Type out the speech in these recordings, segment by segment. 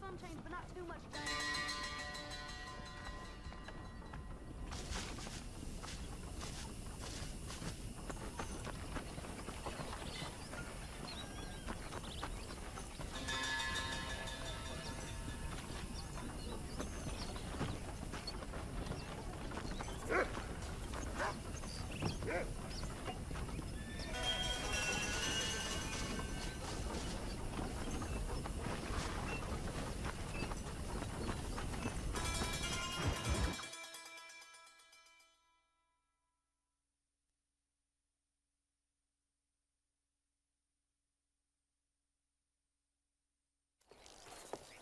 some change, but not too much change.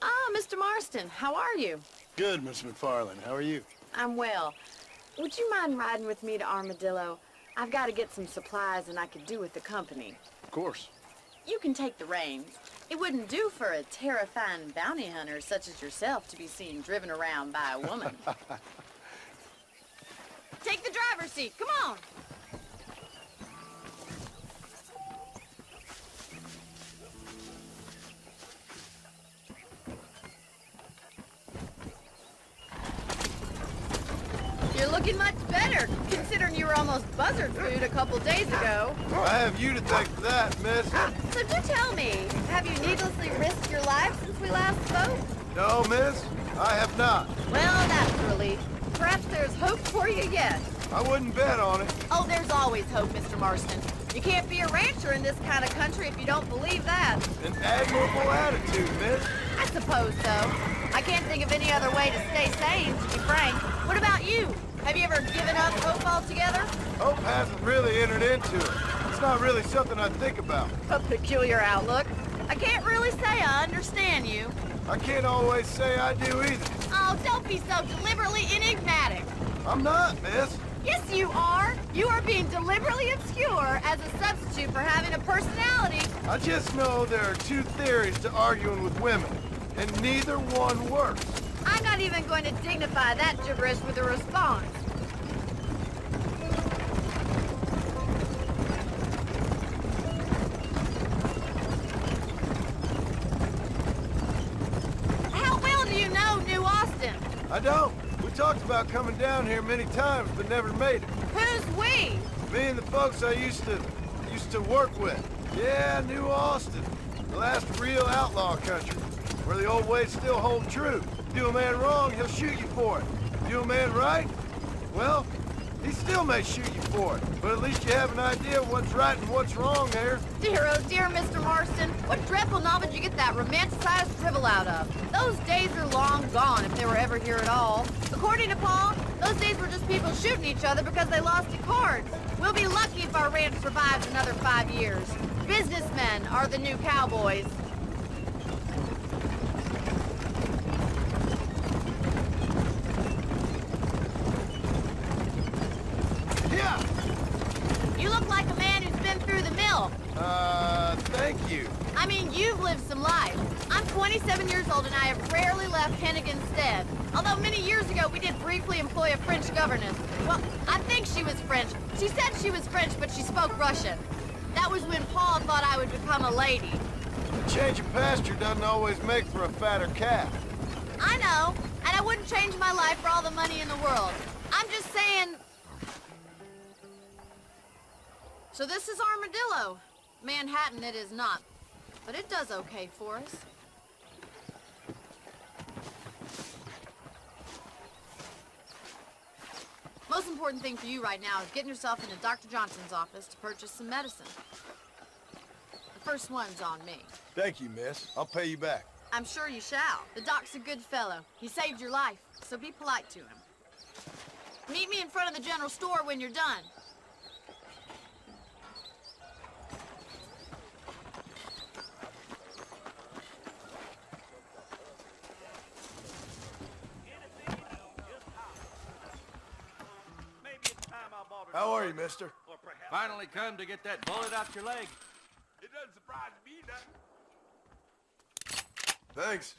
Ah, Mr. Marston, how are you? Good, Miss McFarland. How are you? I'm well. Would you mind riding with me to Armadillo? I've got to get some supplies and I could do with the company. Of course. You can take the reins. It wouldn't do for a terrifying bounty hunter such as yourself to be seen driven around by a woman. Take the driver's seat. Come on. You're looking much better, considering you were almost buzzard food a couple days ago. I have you to thank for that, miss. So do tell me, have you needlessly risked your life since we last spoke? No, miss, I have not. Well, that's a relief. Perhaps there's hope for you yet. I wouldn't bet on it. Oh, there's always hope, Mr. Marston. You can't be a rancher in this kind of country if you don't believe that. An admirable attitude, miss. I suppose so. I can't think of any other way to stay sane, to be frank. What about you? Have you ever given up hope altogether? Hope hasn't really entered into it. It's not really something I think about. A peculiar outlook. I can't really say I understand you. I can't always say I do either. Oh, don't be so deliberately enigmatic. I'm not, miss. Yes, you are. You are being deliberately obscure as a substitute for having a personality. I just know there are two theories to arguing with women, and neither one works. I'm not even going to dignify that gibberish with a response. How well do you know New Austin? I don't. We talked about coming down here many times, but never made it. Who's we? Me and the folks I used to work with. Yeah, New Austin. The last real outlaw country, where the old ways still hold true. Do a man wrong, he'll shoot you for it. Do a man right? Well, he still may shoot you for it. But at least you have an idea of what's right and what's wrong there. Dear, oh dear, Mr. Marston. What dreadful novel did you get that romanticized drivel out of? Those days are long gone, if they were ever here at all. According to Paul, those days were just people shooting each other because they lost at cards. We'll be lucky if our ranch survives another 5 years. Businessmen are the new cowboys. You look like a man who's been through the mill. Thank you. I mean, you've lived some life. I'm 27 years old and I have rarely left Hennigan's stead. Although many years ago we did briefly employ a French governess. Well, I think she was French. She said she was French, but she spoke Russian. That was when Paul thought I would become a lady. A change of pasture doesn't always make for a fatter calf. I know, and I wouldn't change my life for all the money in the world. I'm just saying... So this is Armadillo. Manhattan it is not, but it does okay for us. Most important thing for you right now is getting yourself into Dr. Johnson's office to purchase some medicine. The first one's on me. Thank you, miss. I'll pay you back. I'm sure you shall. The doc's a good fellow. He saved your life, so be polite to him. Meet me in front of the general store when you're done. How are you, mister? Finally come to get that bullet out your leg. It doesn't surprise me none. Thanks.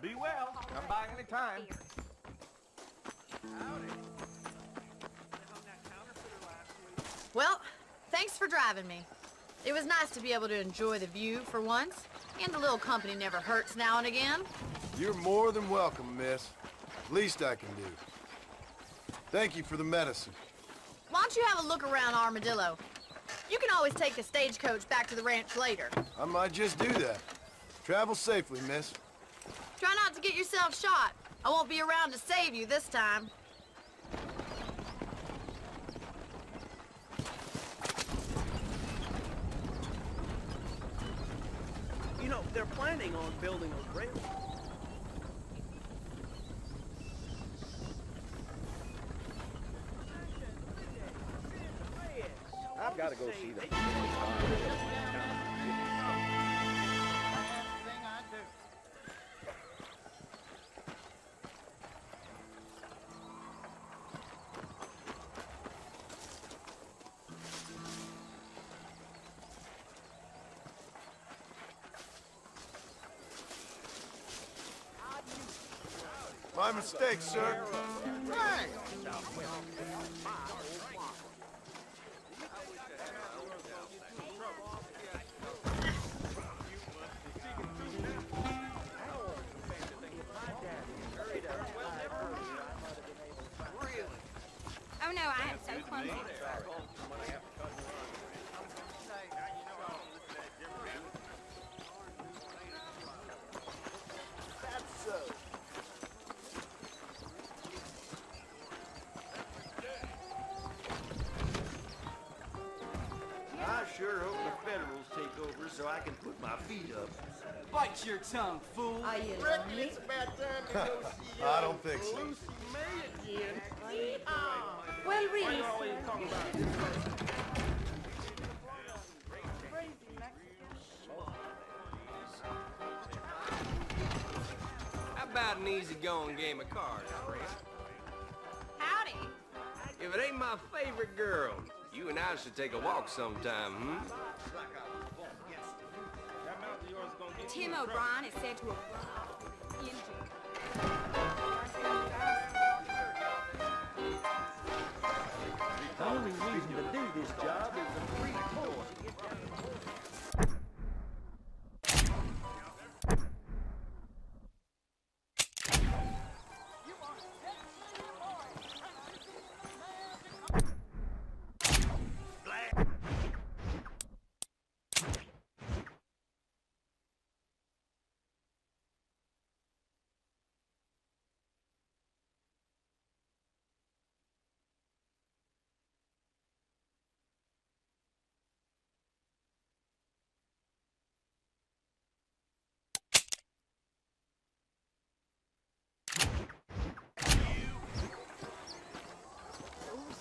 Be well. Come by any time. Well, thanks for driving me. It was nice to be able to enjoy the view for once. And a little company never hurts now and again. You're more than welcome, miss. Least I can do. Thank you for the medicine. Why don't you have a look around Armadillo? You can always take the stagecoach back to the ranch later. I might just do that. Travel safely, miss. Try not to get yourself shot. I won't be around to save you this time. You know, they're planning on building a railroad. I've got to go see them. My mistake, sir. Hey! Oh no, I am so clumsy. I sure hope the Federals take over so I can put my feet up. Bite your tongue, fool. Are you lonely? I don't think so. Well, really, sir. How about an easy-going game of cards, friend? Howdy. If it ain't my favorite girl, you and I should take a walk sometime, hmm? Tim O'Brien is said to have injured. The only reason to do this job is the free tour.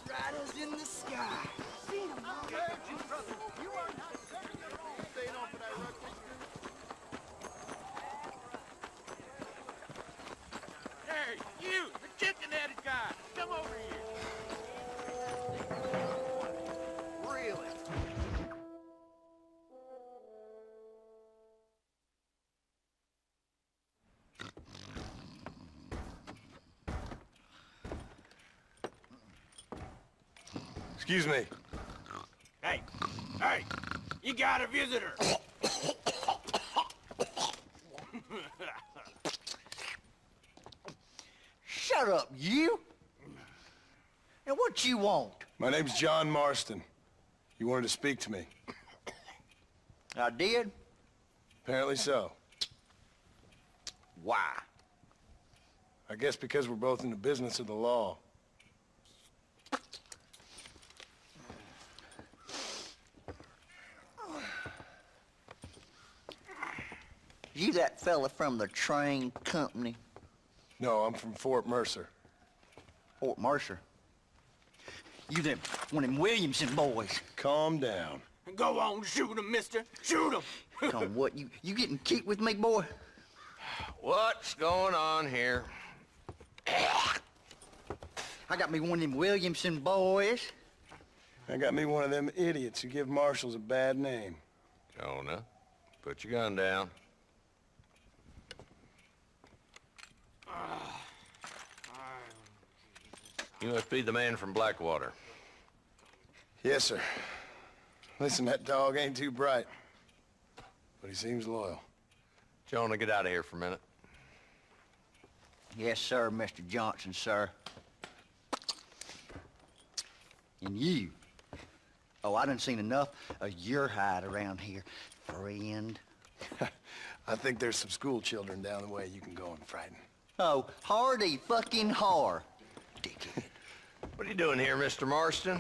Riders in the sky. Hey, you, the chicken-headed guy, come over here. Really? Excuse me. Hey, hey, you got a visitor. Shut up, you! And what you want? My name's John Marston. You wanted to speak to me. I did? Apparently so. Why? I guess because we're both in the business of the law. You that fella from the train company? No, I'm from Fort Mercer. Fort Mercer? You them, one of them Williamson boys. Calm down. Go on, shoot him, mister. Shoot him. Come on, what, you getting cute with me, boy? What's going on here? I got me one of them Williamson boys. I got me one of them idiots who give marshals a bad name. Jonah, put your gun down. You must be the man from Blackwater. Yes, sir. Listen, that dog ain't too bright, but he seems loyal. Jonah, get out of here for a minute. Yes, sir, Mr. Johnson, sir. And you. Oh, I done seen enough of your hide around here, friend. I think there's some school children down the way you can go and frighten. Oh, hardy fucking har. Dickhead. What are you doing here, Mr. Marston?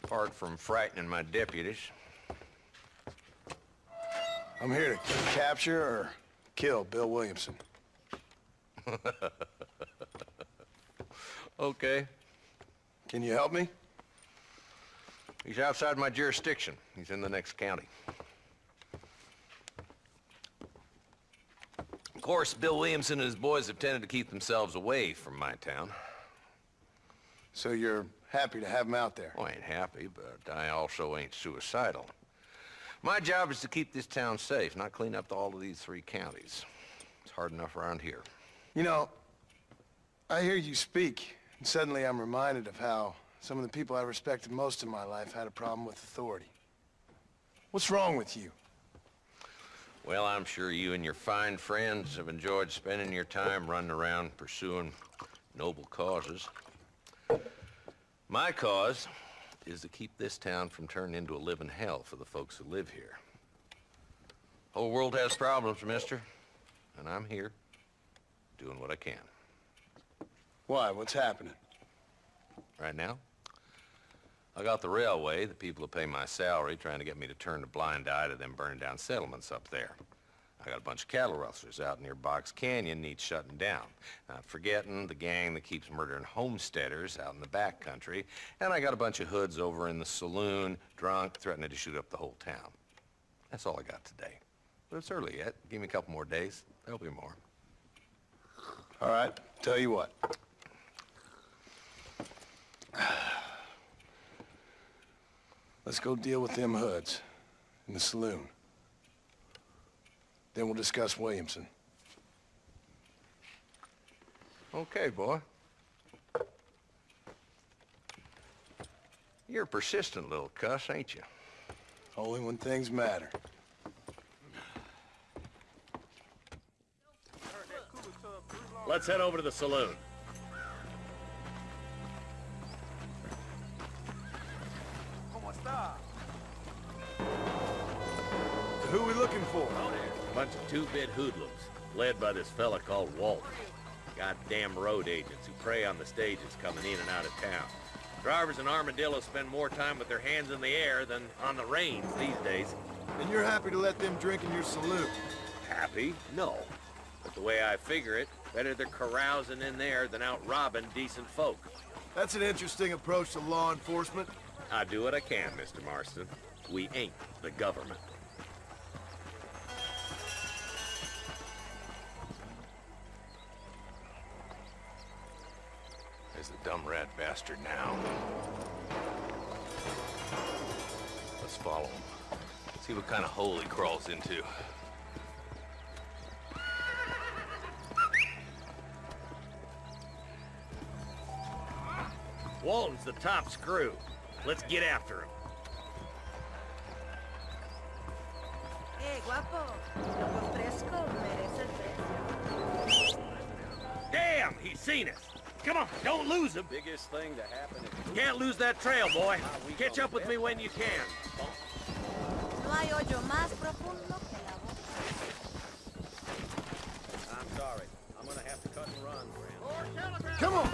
Apart from frightening my deputies. I'm here to capture or kill Bill Williamson. Okay. Can you help me? He's outside my jurisdiction. He's in the next county. Of course, Bill Williamson and his boys have tended to keep themselves away from my town. So you're happy to have him out there? Well, I ain't happy, but I also ain't suicidal. My job is to keep this town safe, not clean up all of these 3 counties. It's hard enough around here. You know, I hear you speak, and suddenly I'm reminded of how some of the people I respected most in my life had a problem with authority. What's wrong with you? Well, I'm sure you and your fine friends have enjoyed spending your time running around pursuing noble causes. My cause is to keep this town from turning into a living hell for the folks who live here. Whole world has problems, mister, and I'm here doing what I can. Why? What's happening? Right now, I got the railway, the people who pay my salary, trying to get me to turn a blind eye to them burning down settlements up there. I got a bunch of cattle rustlers out near Box Canyon needs shutting down. Not forgetting the gang that keeps murdering homesteaders out in the back country. And I got a bunch of hoods over in the saloon, drunk, threatening to shoot up the whole town. That's all I got today. But it's early yet. Give me a couple more days. There'll be more. All right, tell you what. Let's go deal with them hoods in the saloon. Then we'll discuss Williamson. Okay, boy. You're a persistent little cuss, ain't you? Only when things matter. Let's head over to the saloon. So who we looking for? Bunch of 2-bit hoodlums, led by this fella called Walt. Goddamn road agents who prey on the stages coming in and out of town. Drivers in Armadillo spend more time with their hands in the air than on the reins these days. And you're happy to let them drink in your saloon? Happy? No. But the way I figure it, better they're carousing in there than out robbing decent folk. That's an interesting approach to law enforcement. I do what I can, Mr. Marston. We ain't the government. There's the dumb rat bastard now. Let's follow him. See what kind of hole he crawls into. Walton's the top screw. Let's get after him. Hey, guapo. Lo fresco merece el precio. Damn, he's seen us. Come on, don't lose him. Biggest thing to happen is... Can't lose that trail, boy. Catch up with me when you can. No hay hoyo más profundo que la boca. I'm sorry. I'm gonna have to cut and run, friend. Come on!